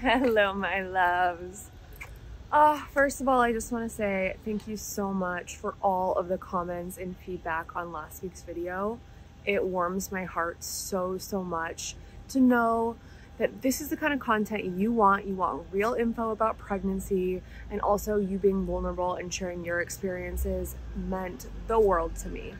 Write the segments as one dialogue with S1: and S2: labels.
S1: Hello, my loves. First of all, I just want to say thank you so much for all of the comments and feedback on last week's video. It warms my heart so much to know that this is the kind of content you want. You want real info about pregnancy, and also you being vulnerable and sharing your experiences meant the world to me.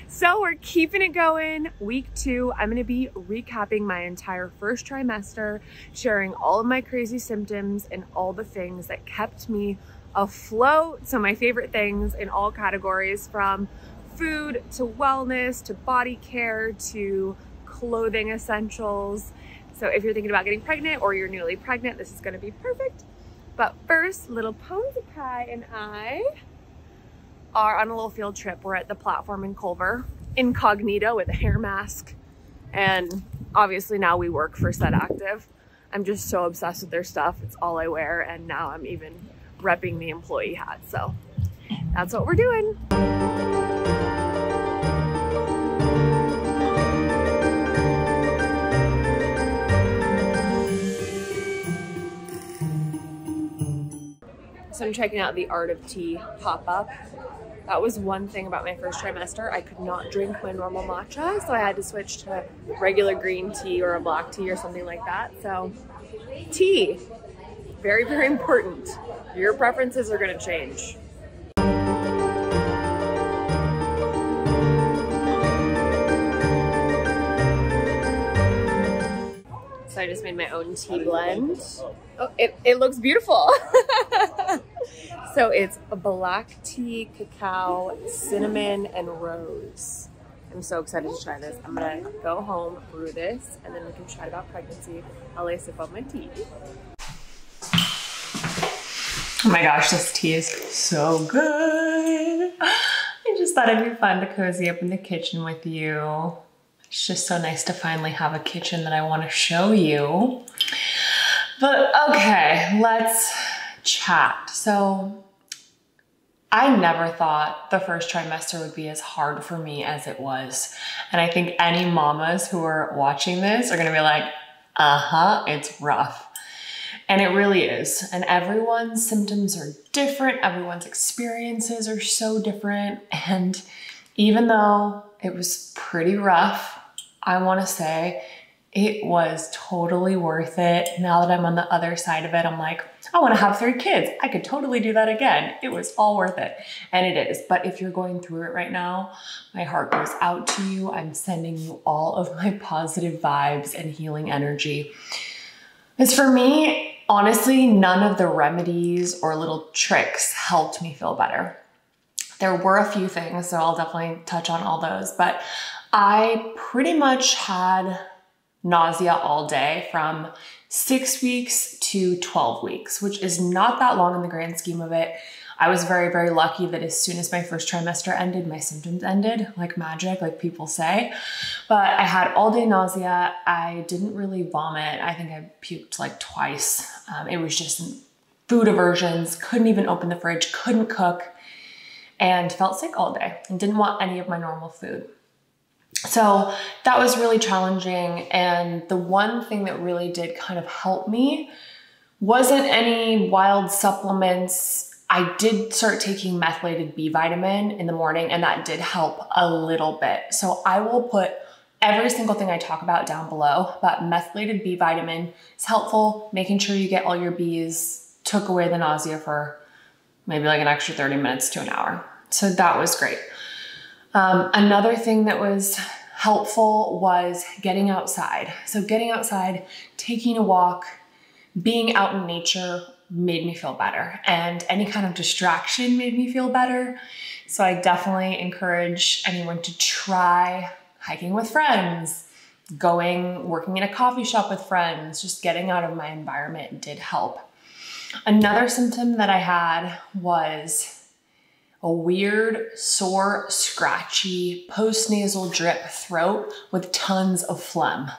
S1: So we're keeping it going. Week 2, I'm gonna be recapping my entire first trimester, sharing all of my crazy symptoms and all the things that kept me afloat. So my favorite things in all categories, from food to wellness to body care to clothing essentials. So if you're thinking about getting pregnant or you're newly pregnant, this is gonna be perfect. But first, little Ponzi Pie and I are on a little field trip. We're at the platform in Culver, incognito with a hair mask. And obviously now we work for Set Active. I'm just so obsessed with their stuff. It's all I wear. And now I'm even repping the employee hat. So that's what we're doing. So I'm checking out the Art of Tea pop-up. That was one thing about my first trimester. I could not drink my normal matcha, so I had to switch to regular green tea or a black tea or something like that. So tea, very important. Your preferences are gonna change. So I just made my own tea blend. Oh, it looks beautiful. So it's a black tea, cacao, cinnamon, and rose. I'm so excited to try this. I'm gonna go home, brew this, and then we can chat about pregnancy while I sip on my tea. Oh my gosh, this tea is so good. I just thought it'd be fun to cozy up in the kitchen with you. It's just so nice to finally have a kitchen that I want to show you. But okay, let's chat. So I never thought the first trimester would be as hard for me as it was. And I think any mamas who are watching this are gonna be like, it's rough. And it really is. And everyone's symptoms are different. Everyone's experiences are so different. And even though it was pretty rough, I wanna say it was totally worth it. Now that I'm on the other side of it, I'm like, I wanna have 3 kids. I could totally do that again. It was all worth it. And it is. But if you're going through it right now, my heart goes out to you. I'm sending you all of my positive vibes and healing energy. As for me, honestly, none of the remedies or little tricks helped me feel better. There were a few things, so I'll definitely touch on all those, but I pretty much had nausea all day from 6 weeks to 12 weeks, which is not that long in the grand scheme of it. I was very lucky that as soon as my first trimester ended, my symptoms ended like magic, like people say. But I had all day nausea. I didn't really vomit. I think I puked like twice. It was just food aversions, couldn't even open the fridge, couldn't cook, and felt sick all day and didn't want any of my normal food. So that was really challenging. And the one thing that really did kind of help me wasn't any wild supplements. I did start taking methylated B vitamin in the morning, and that did help a little bit. So I will put every single thing I talk about down below, but methylated B vitamin is helpful. Making sure you get all your Bs took away the nausea for maybe like an extra 30 minutes to an hour. So that was great. Another thing that was helpful was getting outside. So getting outside, taking a walk, being out in nature made me feel better, and any kind of distraction made me feel better. So I definitely encourage anyone to try hiking with friends, working in a coffee shop with friends, just getting out of my environment did help. Another symptom that I had was a weird, sore, scratchy, postnasal drip throat with tons of phlegm.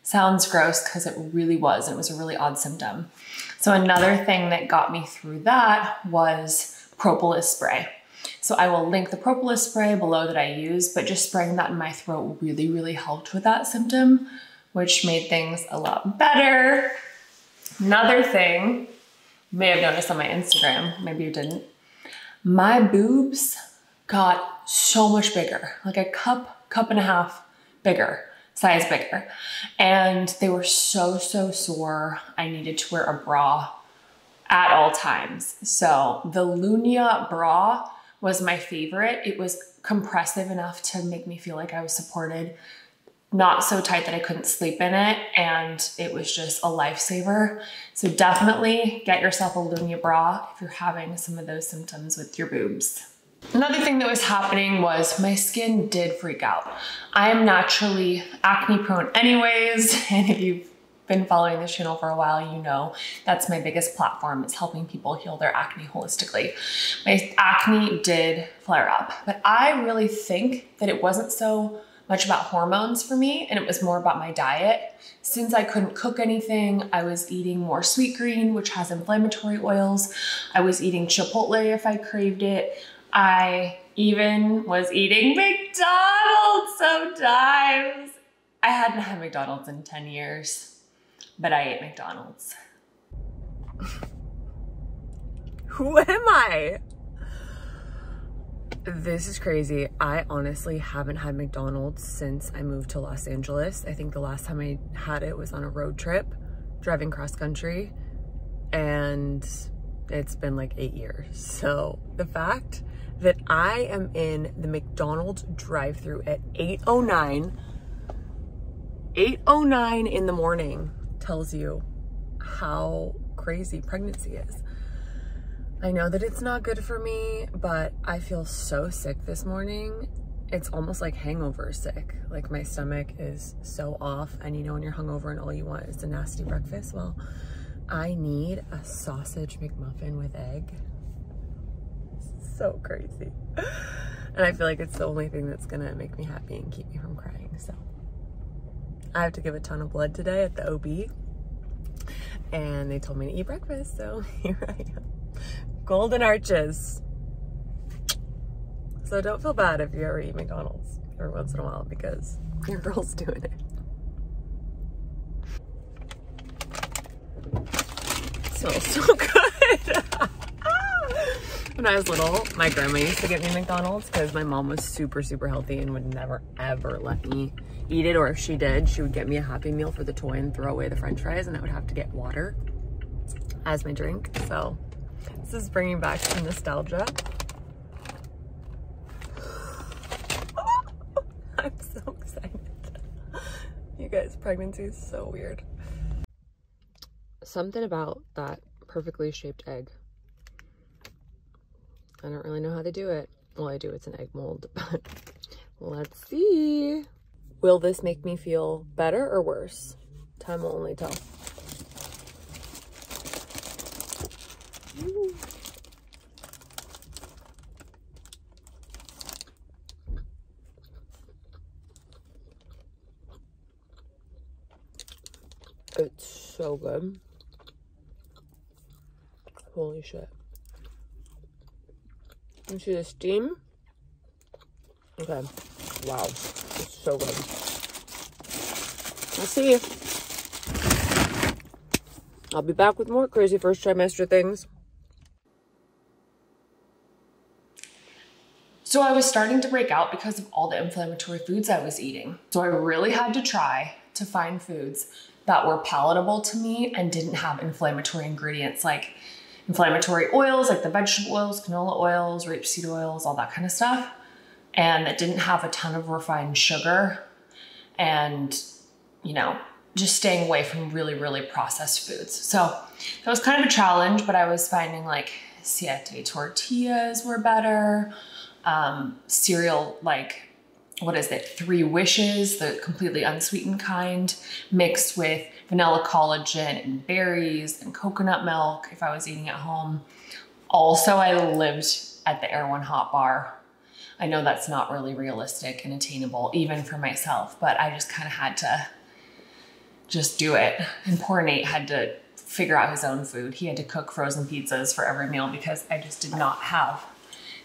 S1: Sounds gross because it really was. It was a really odd symptom. So another thing that got me through that was propolis spray. So I will link the propolis spray below that I use, but just spraying that in my throat really helped with that symptom, which made things a lot better. Another thing, you may have noticed on my Instagram, maybe you didn't, my boobs got so much bigger, like a cup and a half bigger, size bigger. And they were so sore. I needed to wear a bra at all times. So the Lunia bra was my favorite. It was compressive enough to make me feel like I was supported, not so tight that I couldn't sleep in it. And it was just a lifesaver. So definitely get yourself a Lunia bra if you're having some of those symptoms with your boobs. Another thing that was happening was my skin did freak out. I am naturally acne prone anyways. And if you've been following this channel for a while, you know that's my biggest platform, is helping people heal their acne holistically. My acne did flare up, but I really think that it wasn't so much about hormones for me, and it was more about my diet. Since I couldn't cook anything, I was eating more Sweetgreen, which has inflammatory oils. I was eating Chipotle if I craved it. I even was eating McDonald's sometimes. I hadn't had McDonald's in 10 years, but I ate McDonald's. Who am I? This is crazy. I honestly haven't had McDonald's since I moved to Los Angeles. I think the last time I had it was on a road trip, driving cross country, and it's been like 8 years. So the fact that I am in the McDonald's drive-thru at 8:09 in the morning tells you how crazy pregnancy is. I know that it's not good for me, but I feel so sick this morning. It's almost like hangover sick. Like my stomach is so off, and you know when you're hungover and all you want is a nasty breakfast? Well, I need a sausage McMuffin with egg. So crazy. And I feel like it's the only thing that's gonna make me happy and keep me from crying. So I have to give a ton of blood today at the OB, and they told me to eat breakfast, so here I am. Golden arches. So don't feel bad if you ever eat McDonald's every once in a while, because your girl's doing it. It smells so good. When I was little, my grandma used to get me McDonald's because my mom was super healthy and would never ever let me eat it, or if she did, she would get me a Happy Meal for the toy and throw away the french fries, and I would have to get water as my drink. So this is bringing back some nostalgia. I'm so excited. You guys, pregnancy is so weird. Something about that perfectly shaped egg. I don't really know how to do it. Well, I do, it's an egg mold, but let's see. Will this make me feel better or worse? Time will only tell. Ooh. It's so good. Holy shit. You see the steam? Okay. Wow. It's so good. I'll see you. I'll be back with more crazy first trimester things. So I was starting to break out because of all the inflammatory foods I was eating. So I really had to try to find foods that were palatable to me and didn't have inflammatory ingredients, like inflammatory oils, like the vegetable oils, canola oils, rapeseed oils, all that kind of stuff. And that didn't have a ton of refined sugar, and, you know, just staying away from really processed foods. So that was kind of a challenge, but I was finding like siete tortillas were better. Cereal, like, what is it? 3 Wishes, the completely unsweetened kind, mixed with vanilla collagen and berries and coconut milk if I was eating at home. Also, I lived at the Air One Hot Bar. I know that's not really realistic and attainable even for myself, but I just kind of had to just do it. And poor Nate had to figure out his own food. He had to cook frozen pizzas for every meal because I just did not have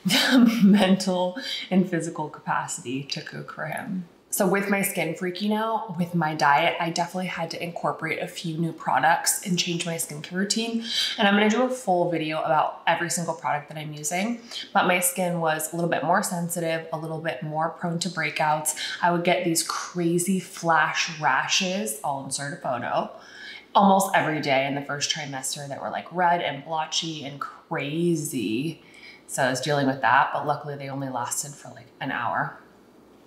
S1: the mental and physical capacity to cook for him. So with my skin freaking out, with my diet, I definitely had to incorporate a few new products and change my skincare routine. And I'm gonna do a full video about every single product that I'm using. But my skin was a little bit more sensitive, a little bit more prone to breakouts. I would get these crazy flash rashes, I'll insert a photo, almost every day in the first trimester that were like red and blotchy and crazy. So I was dealing with that, but luckily they only lasted for like an hour.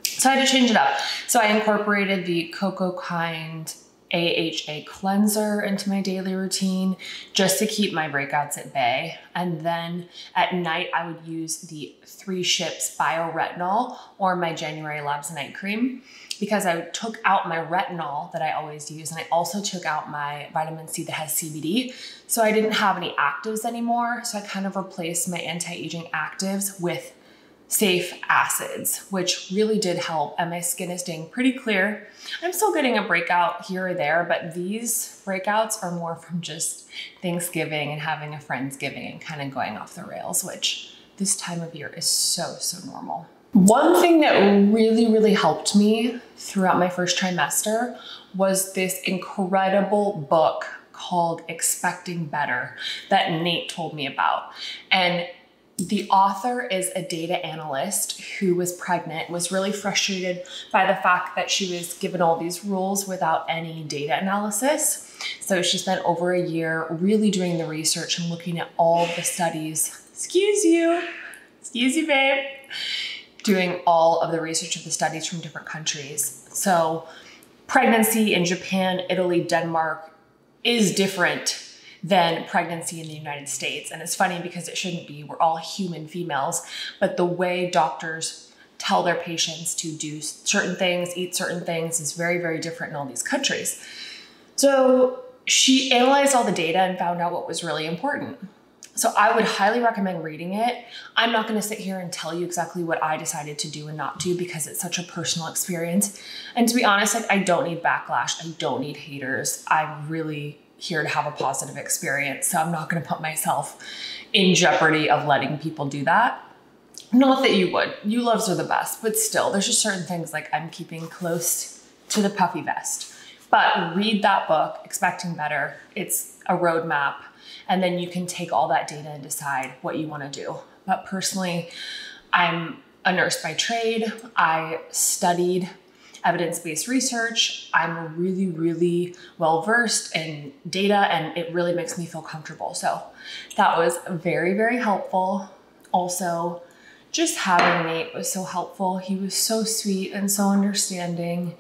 S1: So I had to change it up. So I incorporated the Cocoa Kind AHA cleanser into my daily routine just to keep my breakouts at bay. And then at night, I would use the 3 Ships Bioretinol or my January Labs Night Cream because I took out my retinol that I always use. And I also took out my vitamin C that has CBD. So I didn't have any actives anymore. So I kind of replaced my anti-aging actives with safe acids, which really did help. And my skin is staying pretty clear. I'm still getting a breakout here or there, but these breakouts are more from just Thanksgiving and having a Friendsgiving and kind of going off the rails, which this time of year is so normal. One thing that really helped me throughout my first trimester was this incredible book called Expecting Better that Nate told me about. And the author is a data analyst who was pregnant, was really frustrated by the fact that she was given all these rules without any data analysis. So she spent over a year really doing the research and looking at all the studies. Excuse you, babe. Doing all of the research of the studies from different countries. So pregnancy in Japan, Italy, Denmark is different than pregnancy in the United States. And it's funny because it shouldn't be, we're all human females, but the way doctors tell their patients to do certain things, eat certain things is very different in all these countries. So she analyzed all the data and found out what was really important. So I would highly recommend reading it. I'm not gonna sit here and tell you exactly what I decided to do and not do because it's such a personal experience. And to be honest, like, I don't need backlash. I don't need haters. I'm really here to have a positive experience. So I'm not gonna put myself in jeopardy of letting people do that. Not that you would, you loves are the best, but still there's just certain things like I'm keeping close to the puffy vest. But read that book, Expecting Better. It's a roadmap. And then you can take all that data and decide what you wanna do. But personally, I'm a nurse by trade. I studied evidence-based research. I'm really well-versed in data and it really makes me feel comfortable. So that was very helpful. Also, just having Nate was so helpful. He was so sweet and so understanding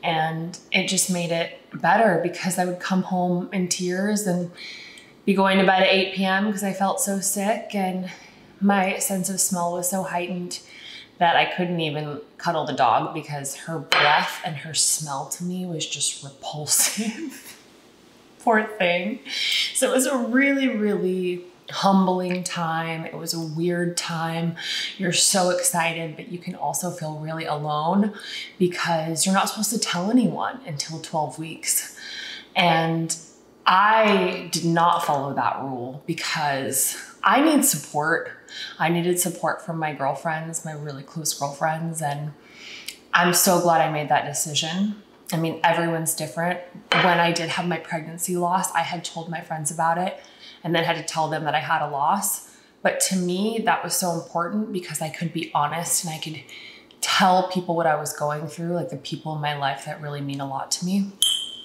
S1: and it just made it better because I would come home in tears and be going to bed at 8 p.m. because I felt so sick and my sense of smell was so heightened that I couldn't even cuddle the dog because her breath and her smell to me was just repulsive. Poor thing. So it was a really humbling time. It was a weird time. You're so excited, but you can also feel really alone because you're not supposed to tell anyone until 12 weeks. And I did not follow that rule because I need support. I needed support from my girlfriends, my really close girlfriends, and I'm so glad I made that decision. I mean, everyone's different. When I did have my pregnancy loss, I had told my friends about it and then had to tell them that I had a loss. But to me, that was so important because I could be honest and I could tell people what I was going through, like the people in my life that really mean a lot to me.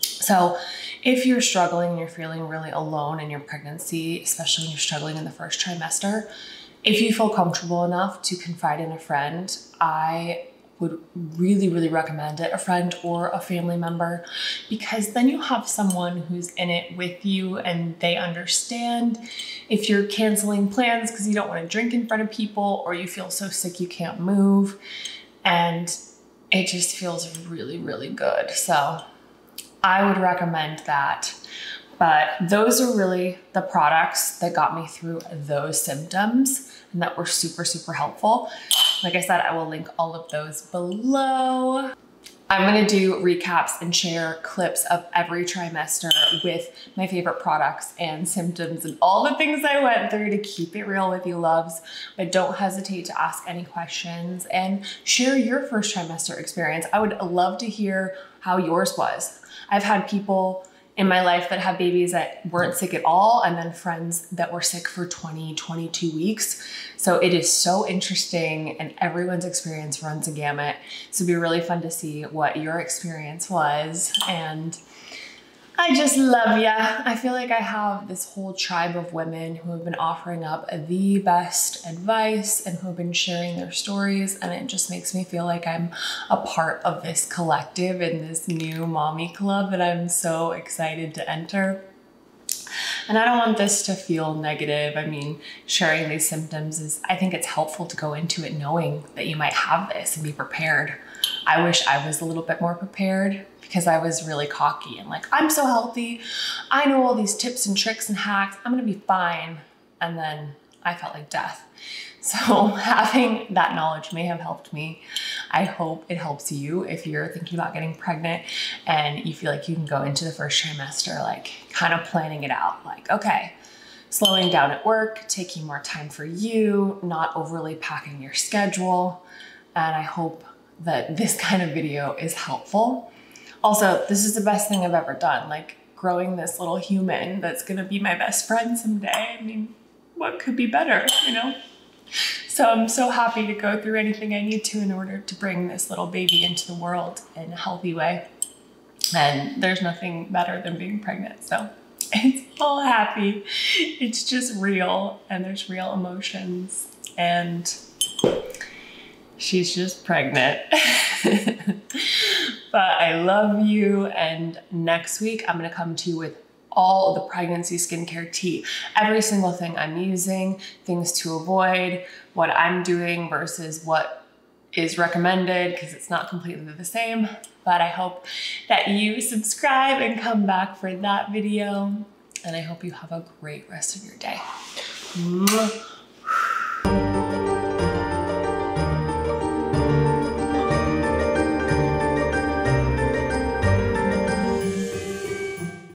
S1: So if you're struggling and you're feeling really alone in your pregnancy, especially when you're struggling in the first trimester, if you feel comfortable enough to confide in a friend, I would really recommend it, a friend or a family member, because then you have someone who's in it with you and they understand if you're canceling plans because you don't want to drink in front of people or you feel so sick you can't move. And it just feels really good. So I would recommend that. But those are really the products that got me through those symptoms and that were super helpful. Like I said, I will link all of those below. I'm gonna do recaps and share clips of every trimester with my favorite products and symptoms and all the things I went through to keep it real with you loves. But don't hesitate to ask any questions and share your first trimester experience. I would love to hear how yours was. I've had people in my life that have babies that weren't sick at all, and then friends that were sick for 20, 22 weeks. So it is so interesting, and everyone's experience runs a gamut. So it'd be really fun to see what your experience was. And I just love ya. I feel like I have this whole tribe of women who have been offering up the best advice and who have been sharing their stories. And it just makes me feel like I'm a part of this collective in this new mommy club that I'm so excited to enter. And I don't want this to feel negative. I mean, sharing these symptoms is, I think it's helpful to go into it knowing that you might have this and be prepared. I wish I was a little bit more prepared because I was really cocky and like, I'm so healthy. I know all these tips and tricks and hacks. I'm gonna be fine. And then I felt like death. So having that knowledge may have helped me. I hope it helps you if you're thinking about getting pregnant and you feel like you can go into the first trimester, like kind of planning it out. Like, okay, slowing down at work, taking more time for you, not overly packing your schedule. And I hope that this kind of video is helpful. Also, this is the best thing I've ever done, like growing this little human that's gonna be my best friend someday. I mean, what could be better, you know? So I'm so happy to go through anything I need to in order to bring this little baby into the world in a healthy way. And there's nothing better than being pregnant, so it's all happy. It's just real, and there's real emotions, and she's just pregnant. But I love you, and next week I'm gonna come to you with all the pregnancy skincare tea. Every single thing I'm using, things to avoid, what I'm doing versus what is recommended, because it's not completely the same. But I hope that you subscribe and come back for that video. And I hope you have a great rest of your day. Mwah.